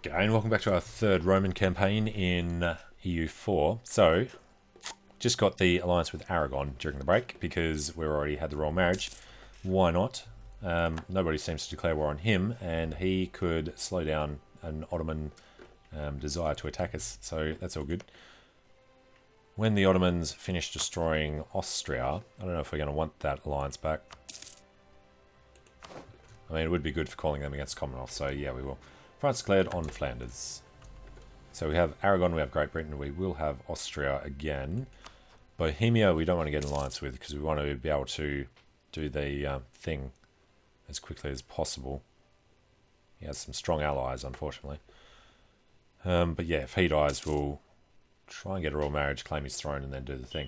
G'day and welcome back to our third Roman campaign in EU4. So, just got the alliance with Aragon during the break because we already had the royal marriage. Why not? Nobody seems to declare war on him, and he could slow down an Ottoman desire to attack us, so that's all good. When the Ottomans finish destroying Austria, I don't know if we're going to want that alliance back. I mean, it would be good for calling them against Commonwealth, so yeah, we will. France declared on Flanders. So we have Aragon, we have Great Britain, we will have Austria again. Bohemia we don't want to get an alliance with because we want to be able to do the thing as quickly as possible. He has some strong allies, unfortunately. But yeah, if he dies, we'll try and get a royal marriage, claim his throne, and then do the thing.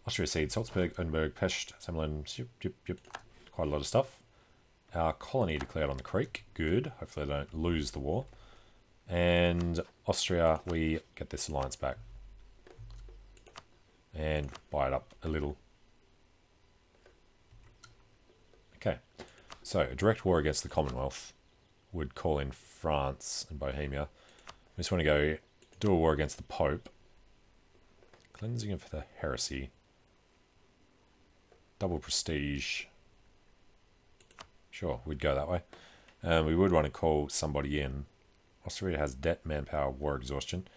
Austria cede Salzburg, Odenburg, Pest, Semlin, quite a lot of stuff. Our colony declared on the creek. Good. Hopefully they don't lose the war. And Austria, we get this alliance back. And buy it up a little. Okay. So, a direct war against the Commonwealth would call in France and Bohemia. We just want to go do a war against the Pope. Cleansing of the heresy. Double prestige. Sure, we'd go that way. We would want to call somebody in. Austria has debt, manpower, war exhaustion.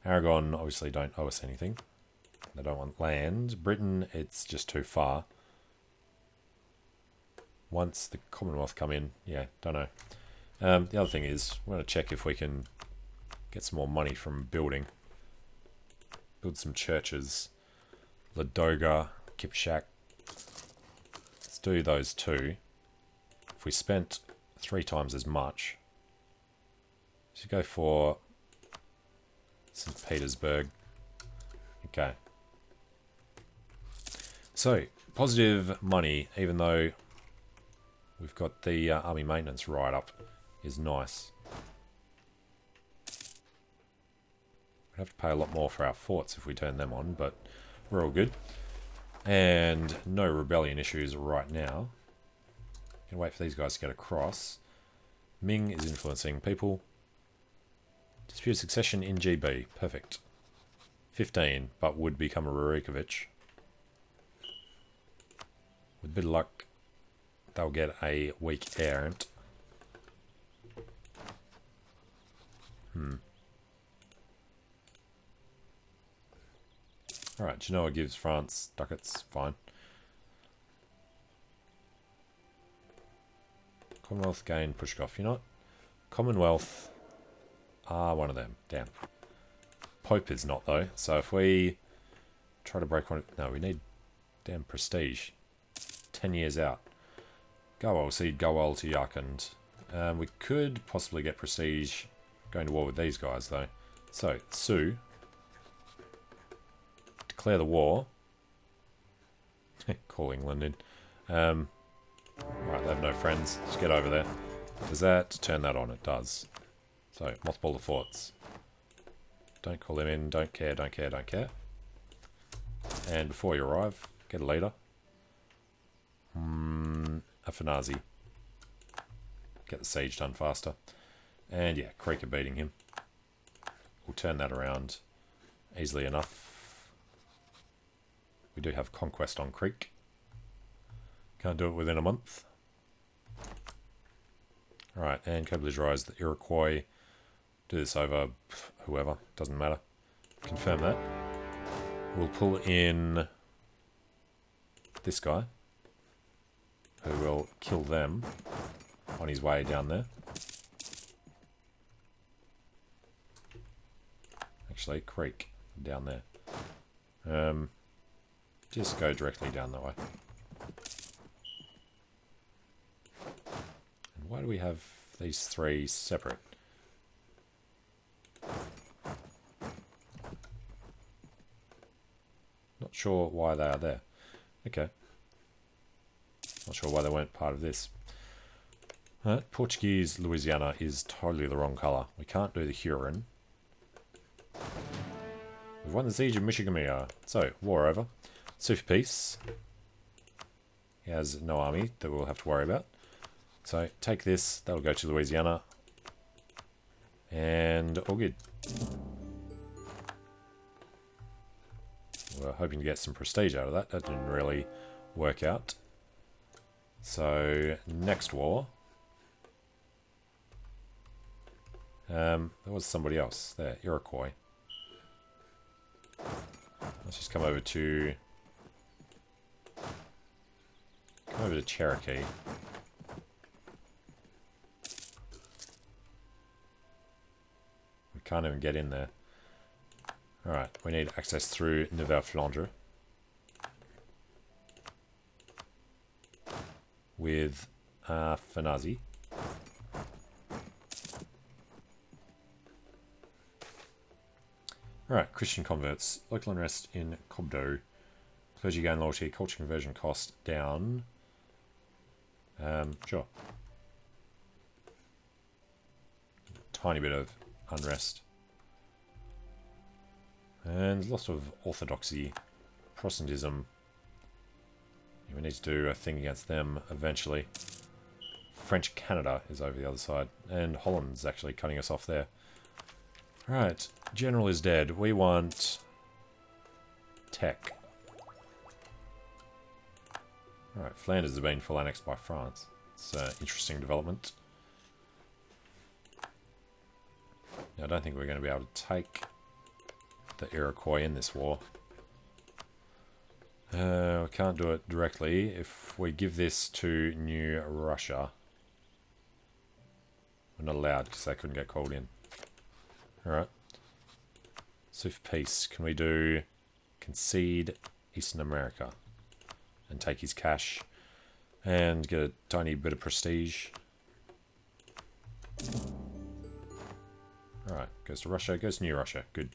Aragon obviously don't owe us anything. They don't want land. Britain, it's just too far. Once the Commonwealth come in, yeah, don't know. The other thing is, we're going to check if we can get some more money from building. Build some churches. Ladoga, Kipchak. Let's do those two. If we spent 3 times as much, should go for St. Petersburg. Okay. So, positive money, even though we've got the army maintenance right up, is nice. We'd have to pay a lot more for our forts if we turn them on, but we're all good. And no rebellion issues right now. Can wait for these guys to get across. Ming is influencing people. Dispute succession in GB. Perfect. 15, but would become a Rurikovich. With a bit of luck, they'll get a weak errant. Alright, Genoa gives France ducats. Fine. Commonwealth gain Pushkov. You know what? Commonwealth are one of them. Damn. Pope is not, though. So if we try to break one... No, we need damn prestige. 10 years out. Gowal cede Gowal to Yarkand. We could possibly get prestige going to war with these guys, though. So, Sue. Declare the war. Call England in. Right, they have no friends. Just get over there. Does that turn that on? It does. So, mothball the forts. Don't call them in. Don't care, don't care, don't care. And before you arrive, get a leader. Afanazi. Get the siege done faster. And yeah, Creek are beating him. We'll turn that around easily enough. We do have conquest on Creek. Can't do it within a month. Alright, and co-belligerise the Iroquois. Do this over whoever, doesn't matter. Confirm that. We'll pull in this guy, who will kill them on his way down there. Actually, Creek, down there. Just go directly down that way. Why do we have these 3 separate? Not sure why they are there. Okay. Not sure why they weren't part of this. Portuguese Louisiana is totally the wrong colour. We can't do the Huron. We've won the siege of Michigan. So, war over. Sue for peace. He has no army that we'll have to worry about. So take this, that'll go to Louisiana. And all good. We're hoping to get some prestige out of that. That didn't really work out. So, next war. There was somebody else there, Iroquois. Let's just come over to Cherokee. We can't even get in there. Alright, we need access through Nouvelle-Flandre with Fenazi. Alright, Christian converts. Local unrest in Cobdo. Clergy gain loyalty. Culture conversion cost down. Sure. Tiny bit of unrest. And lots of orthodoxy. Protestantism. We need to do a thing against them eventually. French Canada is over the other side. And Holland's actually cutting us off there. Right, General is dead. We want tech. Alright, Flanders has been full annexed by France. It's an interesting development. Now, I don't think we're going to be able to take the Iroquois in this war. We can't do it directly. If we give this to New Russia, we're not allowed because they couldn't get called in. Alright. So for peace, can we do concede Eastern America and take his cash and get a tiny bit of prestige? Alright, goes to Russia, goes to New Russia. Good.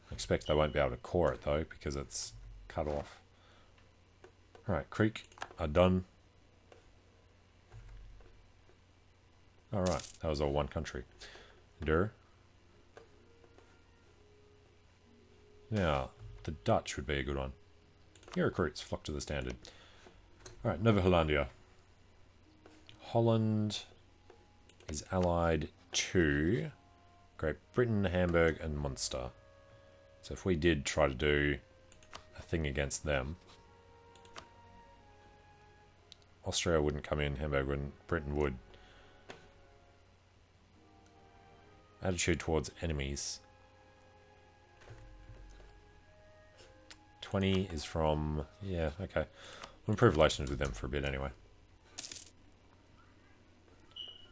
I expect they won't be able to core it though because it's cut off. Alright, Creek are done. Alright, that was all one country. Now, the Dutch would be a good one. Here recruits flock to the standard. Alright, Nova Hollandia. Holland is allied to Great Britain, Hamburg, and Munster. So if we did try to do a thing against them, Austria wouldn't come in, Hamburg wouldn't, Britain would. Attitude towards enemies. 20 is from... yeah, okay. We'll improve relations with them for a bit anyway.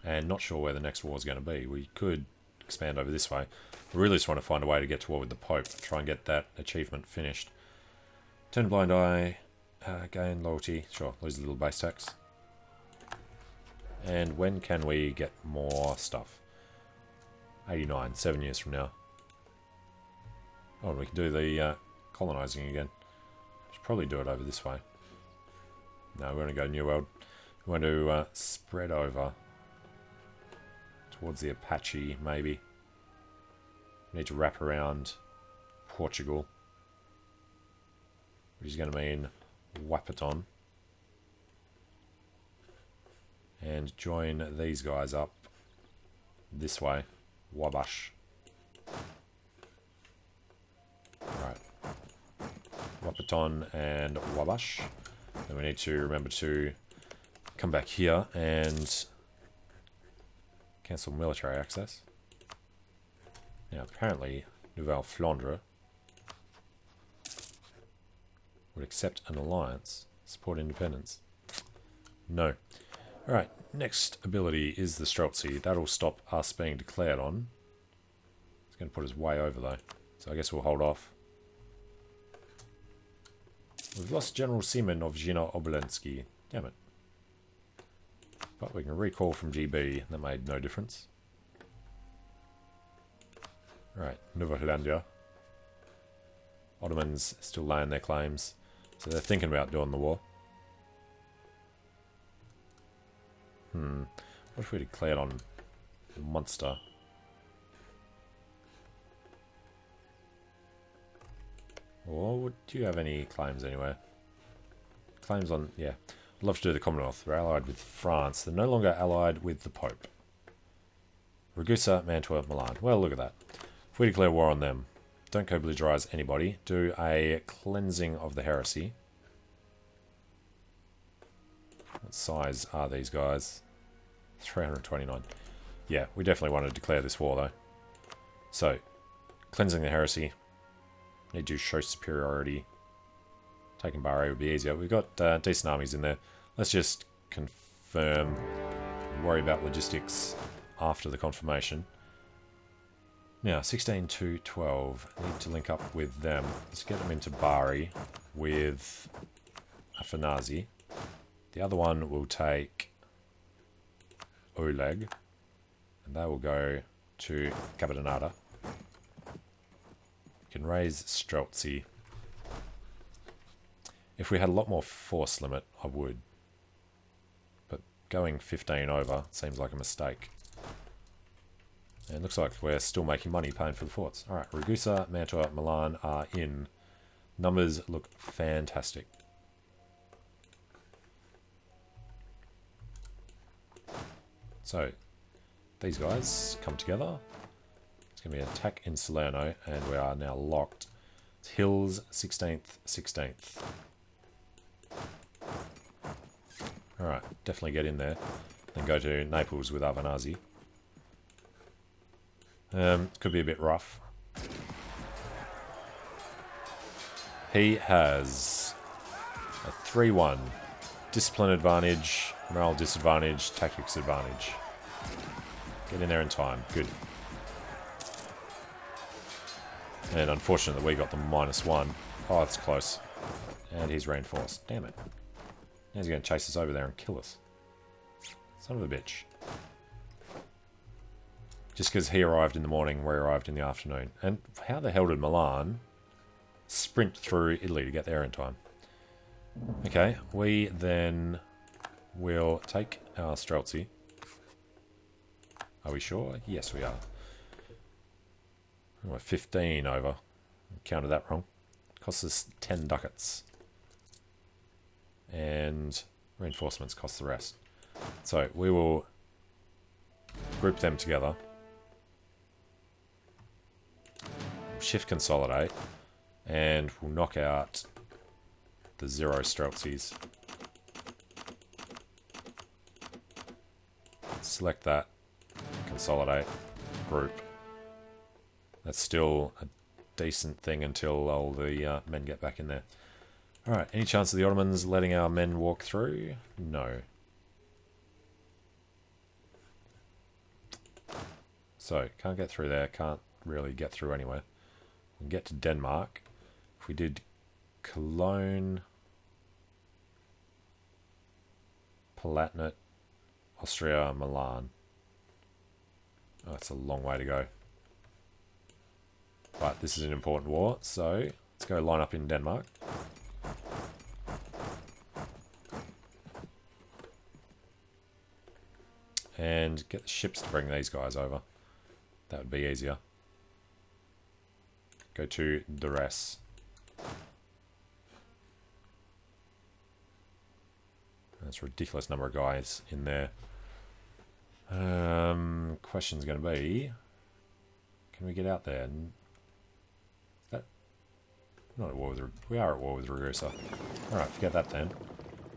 And not sure where the next war is going to be. We could expand over this way. We really just want to find a way to get to war with the Pope. Try and get that achievement finished. Turn a blind eye. Gain loyalty. Sure, lose a little base tax. And when can we get more stuff? 89, 7 years from now. Oh, we can do the colonizing again. Should probably do it over this way. No, we're going to go New World. We want to spread over towards the Apache, maybe. We need to wrap around Portugal, which is going to mean Wapaton. And join these guys up this way. Wabash. Right. Wapaton and Wabash. Then we need to remember to come back here and cancel military access. Now apparently Nouvelle-Flandre would accept an alliance, support independence. No. Alright, next ability is the Streltsy. That'll stop us being declared on. It's going to put us way over though. So I guess we'll hold off. We've lost General Seaman of Zhina Obolensky. Damn it. But we can recall from GB. That made no difference. Alright, Nova Hollandia. Ottomans still laying their claims. So they're thinking about doing the war. What if we declared on Munster? Or do you have any claims anywhere? Claims on... yeah. I'd love to do the Commonwealth. We're allied with France. They're no longer allied with the Pope. Ragusa, Mantua, Milan. Well, look at that. If we declare war on them, don't co-belligerize anybody. Do a cleansing of the heresy. What size are these guys? 329. Yeah, we definitely want to declare this war, though. So, cleansing the heresy. Need to show superiority. Taking Bahrain would be easier. We've got decent armies in there. Let's just confirm. Worry about logistics after the confirmation. Now, 16 to 12. Need to link up with them. Let's get them into Bari with Afanazi. The other one will take Oleg. And they will go to Capitanata. We can raise Streltsy. If we had a lot more force limit, I would. But going 15 over seems like a mistake. And it looks like we're still making money paying for the forts. Alright, Ragusa, Mantua, Milan are in. Numbers look fantastic. So, these guys come together. It's going to be an attack in Salerno, and we are now locked. It's Hills, 16th, 16th. Alright, definitely get in there. Then go to Naples with Avanazi. Could be a bit rough. He has a 3-1. Discipline advantage, morale disadvantage, tactics advantage. Get in there in time. Good. And unfortunate that we got the -1. Oh, it's close. And he's reinforced. Damn it. Now he's going to chase us over there and kill us. Son of a bitch. Just because he arrived in the morning, we arrived in the afternoon. And how the hell did Milan sprint through Italy to get there in time? Okay, we then will take our Streltsy. Are we sure? Yes, we are. We're 15 over. Counted that wrong. Costs us 10 ducats. And reinforcements cost the rest. So we will group them together. Shift consolidate. And we'll knock out the 0 Streltsies. Select that. Consolidate. Group. That's still a decent thing until all the men get back in there. Alright, any chance of the Ottomans letting our men walk through? No. So, can't get through there, can't really get through anywhere. We can get to Denmark. If we did Cologne, Palatinate, Austria, Milan. Oh, that's a long way to go. But this is an important war, so let's go line up in Denmark. And get the ships to bring these guys over. That would be easier. Go to Duress. That's a ridiculous number of guys in there. Question's going to be, can we get out there? Not at war with, we are at war with Ragusa. Alright, forget that then.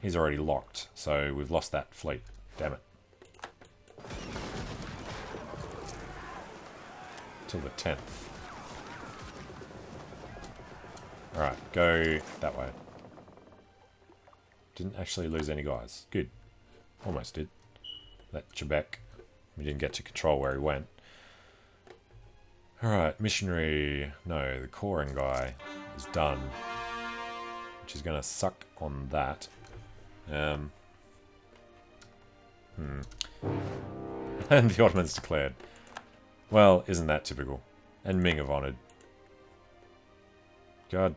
He's already locked, so we've lost that fleet. Damn it. Till the 10th. Alright, go that way. Didn't actually lose any guys. Good. Almost did. That Quebec. We didn't get to control where he went. Alright, missionary. No, the coring guy is done. Which is going to suck on that. And the Ottomans declared. Well, isn't that typical? And Ming have honoured. God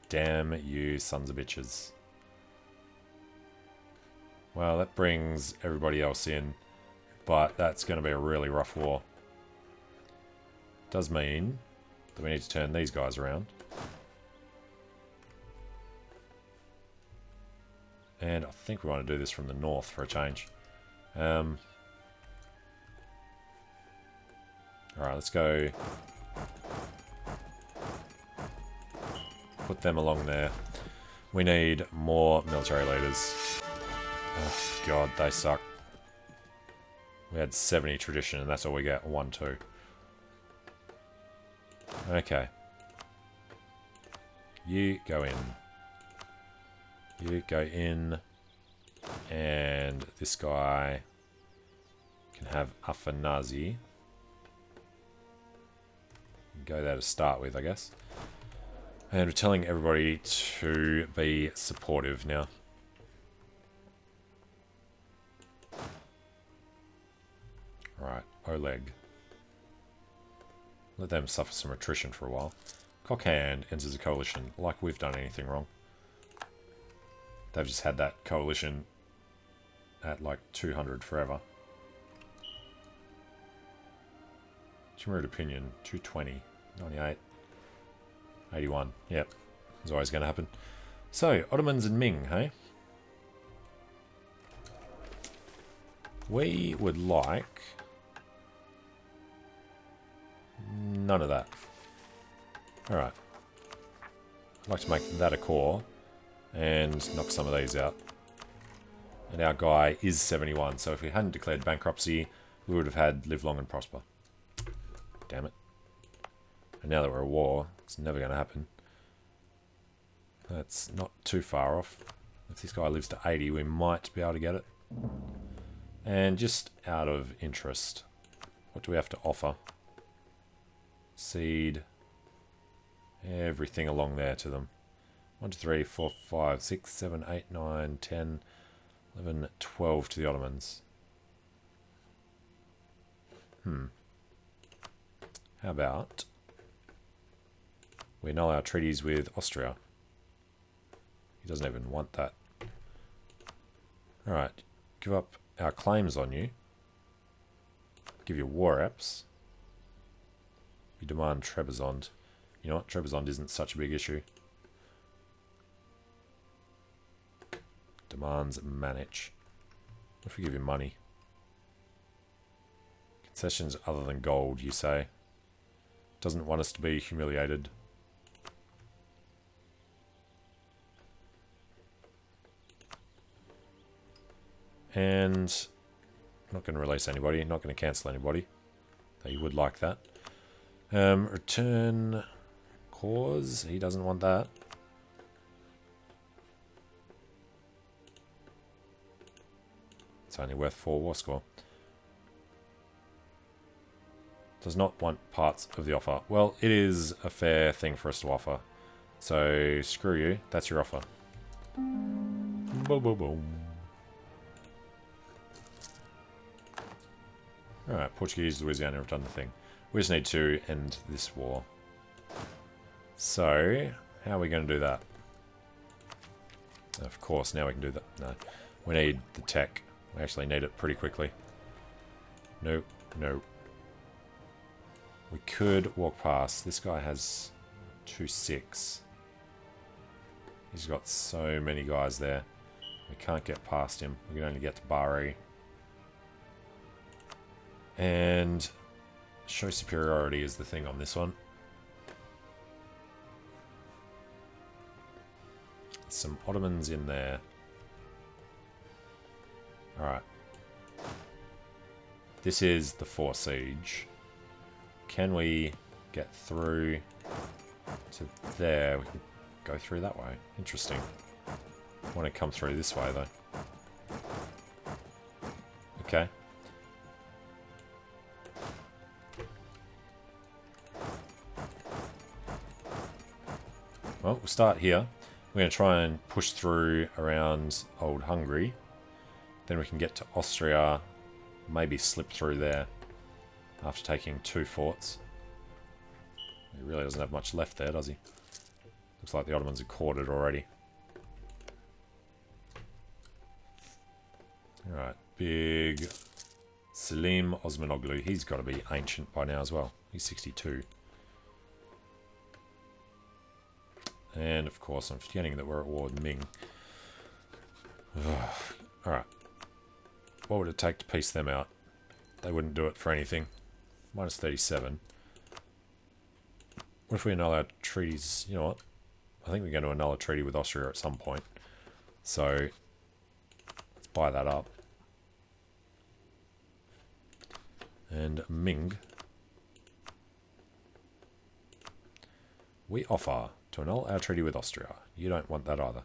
damn you sons of bitches. Well, that brings everybody else in. But that's going to be a really rough war. Does mean that we need to turn these guys around. And I think we want to do this from the north for a change. Alright, let's go. Put them along there. We need more military leaders. Oh, God, they suck. We had 70 tradition, and that's all we get. 1, 2. Okay. You go in. You go in. And this guy can have Afanazi. Go there to start with, I guess. And we're telling everybody to be supportive now. Alright, Oleg. Let them suffer some attrition for a while. Cockhand enters a coalition, like we've done anything wrong. They've just had that coalition at like 200 forever. Turmeric opinion, 220, 98, 81. Yep, it's always going to happen. So, Ottomans and Ming, hey? We would like none of that. Alright. I'd like to make that a core and knock some of these out. And our guy is 71, so if we hadn't declared bankruptcy, we would have had live long and prosper. Damn it. And now that we're at war, it's never going to happen. That's not too far off. If this guy lives to 80, we might be able to get it. And just out of interest, what do we have to offer? Seed. Everything along there to them. 1, 2, 3, 4, 5, 6, 7, 8, 9, 10, 11, 12 to the Ottomans. How about we annul our treaties with Austria? He doesn't even want that. Alright, give up our claims on you. Give you war reps. You demand Trebizond. You know what? Trebizond isn't such a big issue. Demands manage. What if we give you money? Concessions other than gold, you say. Doesn't want us to be humiliated. And not going to release anybody, not going to cancel anybody. Though you would like that. Return cause, he doesn't want that. It's only worth 4 war score. Does not want parts of the offer. Well, it is a fair thing for us to offer. So, screw you. That's your offer. Boom, boom, boom. Alright, Portuguese, Louisiana have done the thing. We just need to end this war. So, how are we going to do that? Of course, now we can do that. No. We need the tech. We actually need it pretty quickly. No, no. We could walk past. This guy has 2-6. He's got so many guys there. We can't get past him. We can only get to Bari. And show superiority is the thing on this one. Some Ottomans in there. Alright. This is the 4 siege. Can we get through to there? We can go through that way. Interesting. I want to come through this way though. Okay. Well, we'll start here. We're going to try and push through around Old Hungary. Then we can get to Austria, maybe slip through there after taking 2 forts. He really doesn't have much left there, does he? Looks like the Ottomans are quartered already. Alright, big Selim Osmanoglu. He's got to be ancient by now as well. He's 62. And of course, I'm forgetting that we're at war with Ming. Alright. What would it take to piece them out? They wouldn't do it for anything. minus 37. What if we annul our treaties? You know what? I think we're going to annul a treaty with Austria at some point. So, let's buy that up. And Ming. We offer to annul our treaty with Austria. You don't want that either.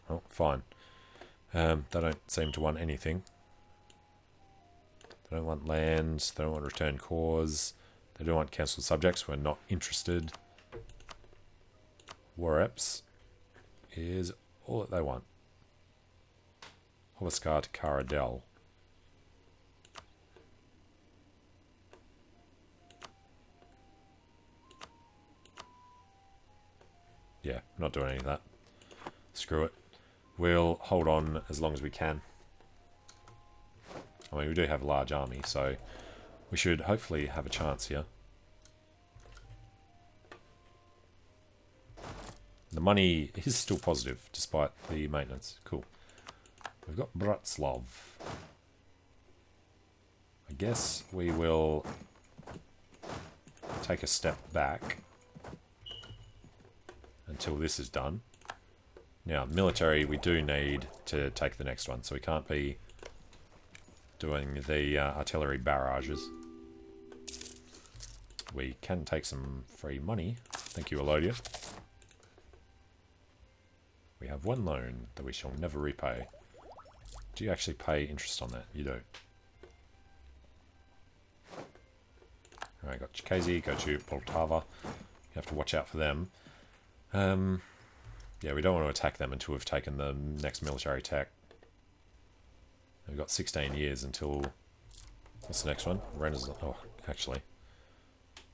Oh, fine. They don't seem to want anything. They don't want lands. They don't want return cores. They don't want cancelled subjects. We're not interested. War reps is all that they want. Holoskar to Karadel. Yeah, not doing any of that. Screw it. We'll hold on as long as we can. I mean, we do have a large army, so we should hopefully have a chance here. The money is still positive, despite the maintenance. Cool. We've got Bratslav. I guess we will take a step back until this is done. Now, military, we do need to take the next one, so we can't be doing the artillery barrages. We can take some free money. Thank you, Alodia. We have one loan that we shall never repay. Do you actually pay interest on that? You do. Alright, got Chikazi, go to Poltava. You have to watch out for them. Yeah, we don't want to attack them until we've taken the next military tech. We've got 16 years until... What's the next one? Renaissance. Oh, actually.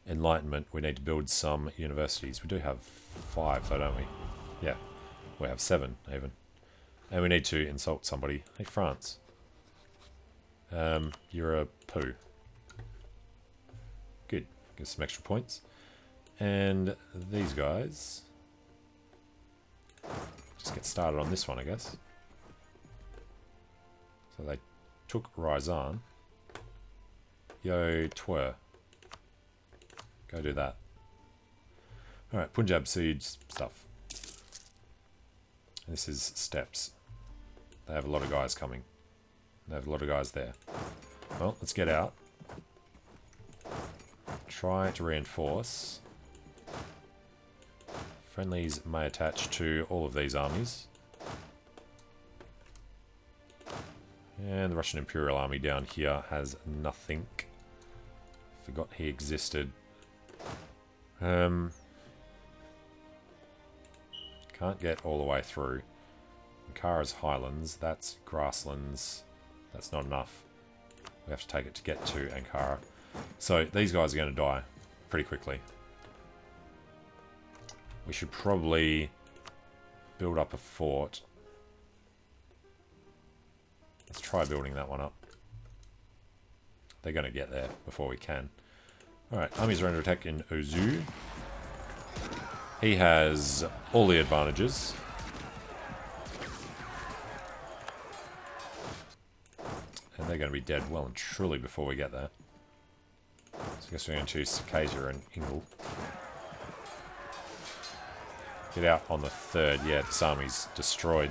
Enlightenment. We need to build some universities. We do have 5 though, don't we? Yeah. We have 7 even. And we need to insult somebody. Hey, France. You're a poo. Good. Get some extra points. And these guys... Just get started on this one, I guess. So they took Ryazan. Yo, Twer. Go do that. Alright, Punjab siege stuff. This is steppes. They have a lot of guys coming. They have a lot of guys there. Well, let's get out. Try to reinforce. Friendlies may attach to all of these armies. And the Russian Imperial Army down here has nothing. Forgot he existed. Can't get all the way through. Ankara's Highlands, that's grasslands. That's not enough. We have to take it to get to Ankara. So these guys are going to die pretty quickly. We should probably build up a fort. Let's try building that one up. They're going to get there before we can. Alright, armies are under attack in Ozu. He has all the advantages. And they're going to be dead well and truly before we get there. So I guess we're going to choose Circassia and Ingle. Get out on the 3rd. Yeah, this army's destroyed.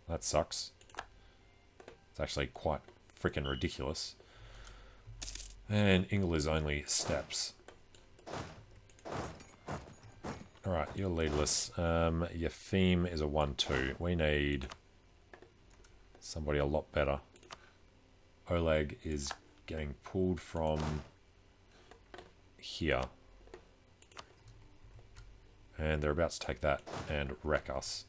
That sucks. It's actually quite freaking ridiculous. And Ingle is only steppes. Alright, you're leaderless. Your theme is a 1-2. We need somebody a lot better. Oleg is getting pulled from here. And they're about to take that and wreck us.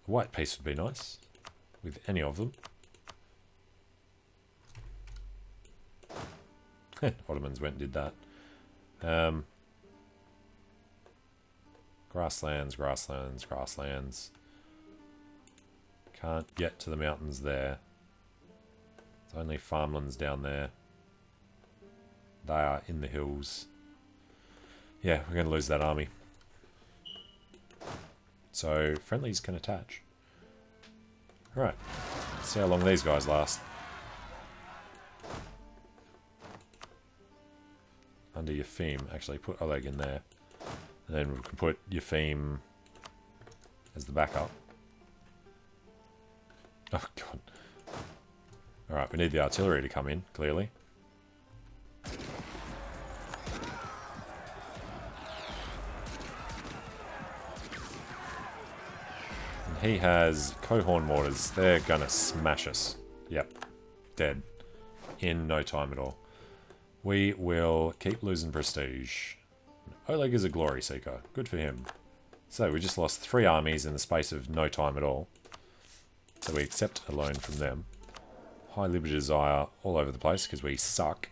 A white piece would be nice. With any of them. Ottomans went and did that. Grasslands, grasslands, grasslands. Can't get to the mountains there. There's only farmlands down there. They are in the hills. Yeah, we're going to lose that army. So, friendlies can attach. Alright, let's see how long these guys last. under Yefim. Actually, put Oleg in there. And then we can put Yefim as the backup. Oh, God. Alright, we need the artillery to come in, clearly. And he has cohorn mortars. They're gonna smash us. Yep. Dead. In no time at all. We will keep losing prestige. Oleg is a glory seeker. Good for him. So we just lost 3 armies in the space of no time at all. So we accept a loan from them. High Liberty Desire all over the place because we suck.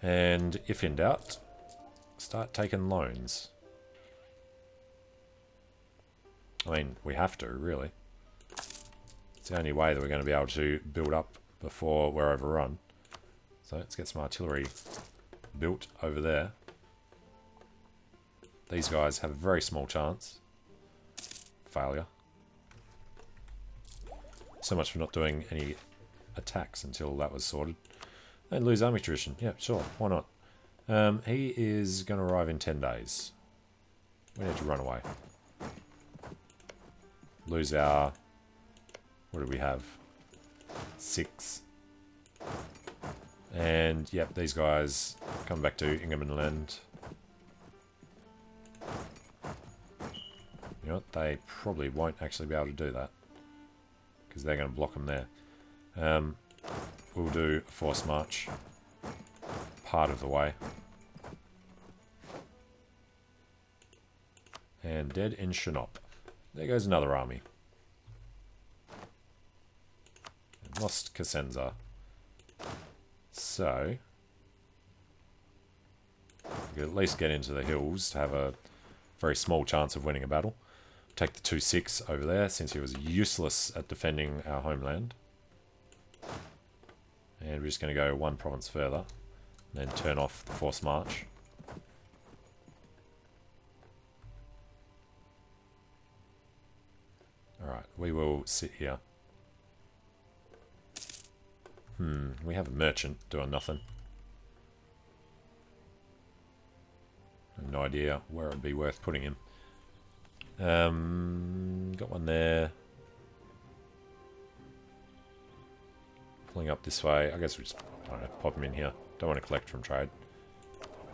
And if in doubt, start taking loans. I mean, we have to, really. It's the only way that we're going to be able to build up before we're overrun. So let's get some artillery built over there. These guys have a very small chance. Failure. So much for not doing any attacks until that was sorted. And lose army tradition. Yeah, sure. Why not? He is going to arrive in 10 days. We need to run away. Lose our... What do we have? 6. And, yep, these guys come back to Ingermanland. You know what? They probably won't actually be able to do that. Because they're going to block them there. We'll do a force march. Part of the way. And dead in Shinop. There goes another army. And lost Cosenza. So, we could at least get into the hills to have a very small chance of winning a battle. Take the 2-6 over there, since he was useless at defending our homeland. And we're just going to go 1 province further, and then turn off the force march. Alright, we will sit here. We have a merchant doing nothing. I have no idea where it would be worth putting him. Got one there. Pulling up this way. I guess we just, I don't know, pop him in here. Don't want to collect from trade.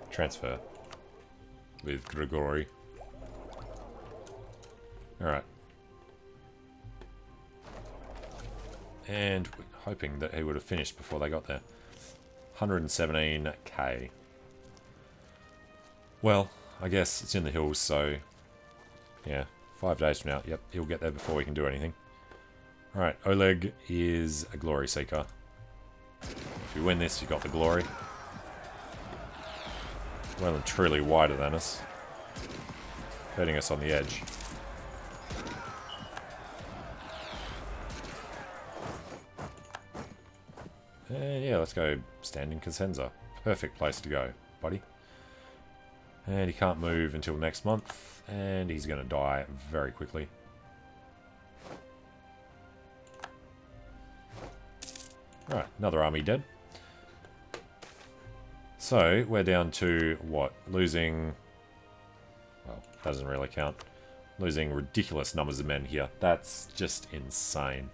Transfer. With Grigory. Alright. And we're hoping that he would have finished before they got there. 117k. Well, I guess it's in the hills, so... Yeah, 5 days from now. Yep, he'll get there before we can do anything. Alright, Oleg is a glory seeker. If you win this, you got the glory. Well and truly wider than us. Hurting us on the edge. And yeah, let's go stand in Cosenza. Perfect place to go, buddy. And he can't move until next month, and he's going to die very quickly. Right, another army dead. So, we're down to, what, losing... Well, doesn't really count. Losing ridiculous numbers of men here. That's just insane.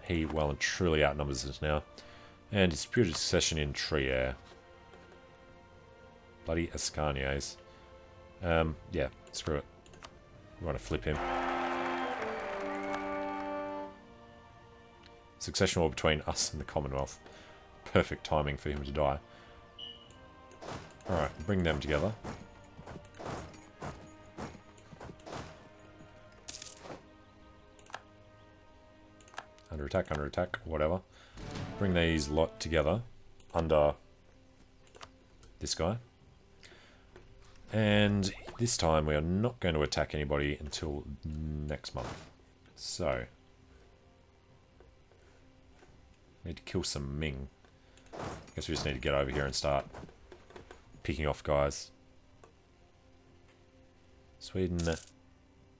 He well and truly outnumbers us now. And disputed succession in Trier. Bloody Ascanias. Yeah, screw it. We want to flip him. Succession war between us and the Commonwealth. Perfect timing for him to die. Alright, bring them together. Under attack, whatever. Bring these lot together under this guy. And this time we are not going to attack anybody until next month. So, need to kill some Ming. Guess we just need to get over here and start picking off guys. Sweden,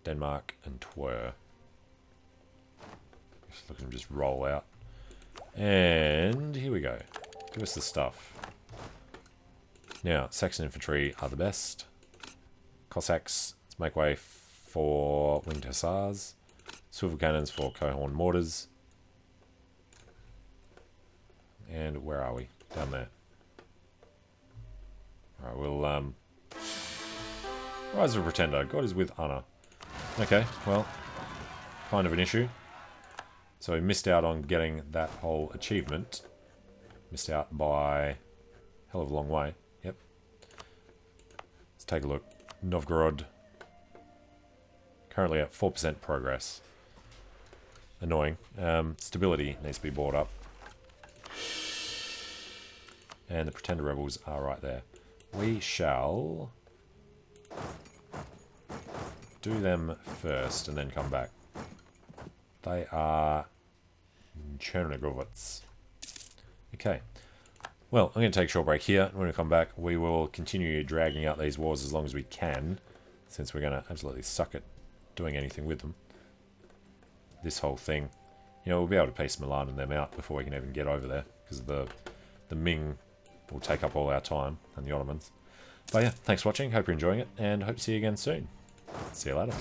Denmark, and Twer. Just look at them just roll out. And here we go. Give us the stuff. Now, Saxon infantry are the best. Cossacks, let's make way for winged hussars. Swivel cannons for cohorn mortars. And where are we? Down there. Alright, we'll Rise of a Pretender. God is with Anna. Okay, well, kind of an issue. So we missed out on getting that whole achievement. Missed out by a hell of a long way. Yep. Let's take a look. Novgorod. Currently at 4% progress. Annoying. Stability needs to be brought up. And the Pretender rebels are right there. We shall do them first and then come back. They are Chernigovets. Okay. Well, I'm going to take a short break here. When we come back, we will continue dragging out these wars as long as we can, since we're going to absolutely suck at doing anything with them. This whole thing, you know, we'll be able to piece Milan and them out before we can even get over there, because the Ming will take up all our time, and the Ottomans. But yeah, thanks for watching, hope you're enjoying it, and hope to see you again soon. See you later.